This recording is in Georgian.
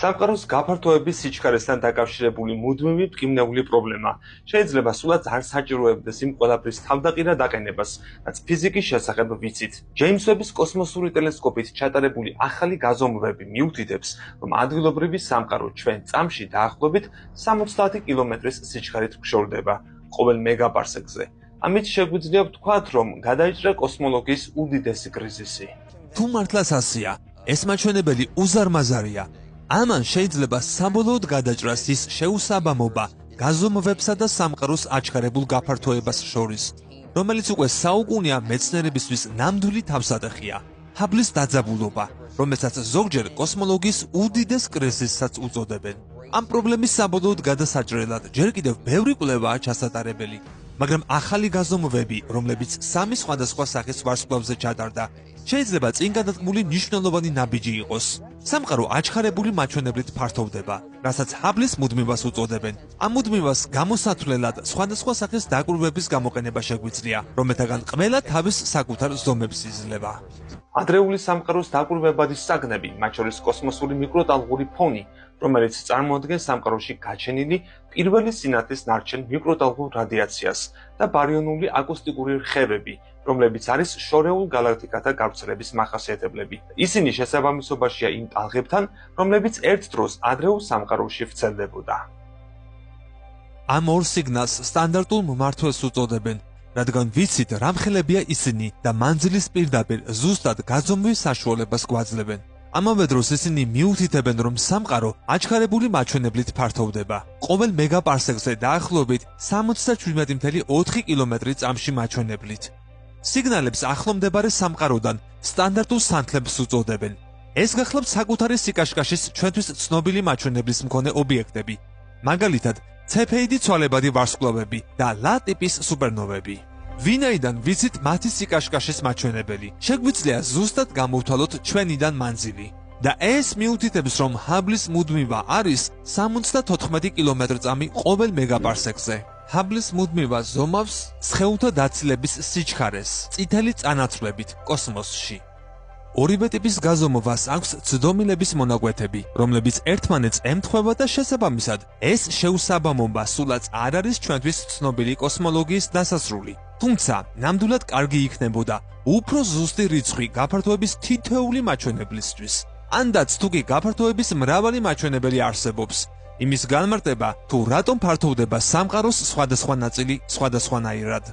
სამყაროს გაფართოების სიჩქარესთან დაკავშირებული მუდმივი მტკივნეული პრობლემა შეიძლება სულაც არ საჭიროებდეს იმ ყველაფრის თავდაყირად აყენებას, რაც ფიზიკის შესახებ ვიცით. ჯეიმს ვების კოსმოსური ტელესკოპით ჩატარებული ახალი გაზომვები მიუთითებს, რომ ადგილობრივი სამყარო ჩვენ წამში დაახლოებით 70 კილომეტრის სიჩქარით გშორდება ყოველ მეგაპარსეკზე. ამით შეგვიძლია ვთქვათ, რომ გადაიჭრა კოსმოლოგიის უდიდესი კრიზისი. თუ მართლაც ასეა, ეს მაჩვენებელი უზარმაზარია. ამან შეიძლება საბოლოოდ გადაჭრას ის შეუსაბამობა გაზომვებსა და სამყაროს აჩქარებულ გაფართოებას შორის, რომელიც უკვე საუკუნეა მეცნიერებისთვის ნამდვილი თავსატეხია. ჰაბლის დაძაბულობა, რომელსაც ზოგჯერ კოსმოლოგიის უდიდეს კრიზისსაც უწოდებენ. ამ პრობლემის საბოლოოდ გადასაჭრელად ჯერ კიდევ ბევრი კვლევაა ჩასატარებელი, მაგრამ ახალი გაზომვები, რომლებიც სამი სხვადასხვა სახის ვარსკვლავზე ჩატარდა, შეიძლება წინ გადადგმული მნიშვნელოვანი ნაბიჯი იყოს. სამყარო აჩქარებული მაჩვენებლით ფართოვდება, რასაც ჰაბლის მუდმივას უწოდებენ. ამ მუდმივას გამოსათვლელად სხვადასხვა სახის დაკვირვების გამოყენება შეგვიძლია, რომელთაგან ყველა თავის საკუთარ ზომებს იძლევა. ადრეული სამყაროს დაკვირვებადი საგნები, მათ შორის კოსმოსური მიკროტალღური ფონი, რომელიც წარმოადგენს სამყაროში გაჩენილი პირველი სინათლის ნარჩენ მიკროტალღურ რადიაციას და ბარიონული აკუსტიკური რხევები, რომლებიც არის შორეულ გალაქტიკათა გავრცელების მახასიათებლები. ისინი შესაბამისობაშია იმ ტალღებთან, რომლებიც ერთ დროს ადრეულ სამყაროში ვრცელდებოდა. ამ ორ სიგნალს სტანდარტულ მმართველს უწოდებენ, რადგან ვიცით რა მხელებია ისინი და მანძილის პირდაპირ ზუსტად გაზომვის საშუალებას გვაძლევენ. ამავე დროს ისინი მიუთითებენ, რომ სამყარო აჩქარებული მაჩვენებლით ფართოვდება. ყოველ მეგაპარსეკზე დაახლოებით 77.4 კილომეტრი წამში მაჩვენებლით. სიგნალებს ახლო მდებარე სამყაროდან სტანდარტულ სანთლებს უწოდებენ. ეს გახლავთ საკუთარი სიკაშკაშის ჩვენთვის ცნობილი მაჩვენებლის მქონე ობიექტები, მაგალითად, ცეფეიდი ცვალებადი ვარსკვლავები და ლა ტიპის სუპერნოვები. ვინაიდან ვიცით მათი სიკაშკაშის მაჩვენებელი, შეგვიძლია ზუსტად გამოვთვალოთ ჩვენიდან მანძილი. და ეს მიუთითებს, რომ ჰაბლის მუდმივა არის 74 კილომეტრ-წამი ყოველ მეგაპარსეკზე. ჰაბლის მუდმივა ზომავს სხეულთა დაცილების სიჩქარეს წითელი წანაცვლებით კოსმოსში. ორივე ტიპის გაზომვას აქვს ცდომილების მონაკვეთები, რომლებიც ერთმანეთს ემთხვევა და შესაბამისად, ეს შეუსაბამობა სულაც არ არის ჩვენთვის ცნობილი კოსმოლოგიის დასასრული. თუმცა, ნამდვილად კარგი იქნებოდა უფრო ზუსტი რიცხვი გაფართოების თითოეული მაჩვენებლისთვის. ანდაც თუ კი გაფართოების მრავალი მაჩვენებელი არსებობს, იმის განმარტება თუ რატომ ფართოვდება სამყაროს სხვადასხვა ნაწილი სხვადასხვანაირად.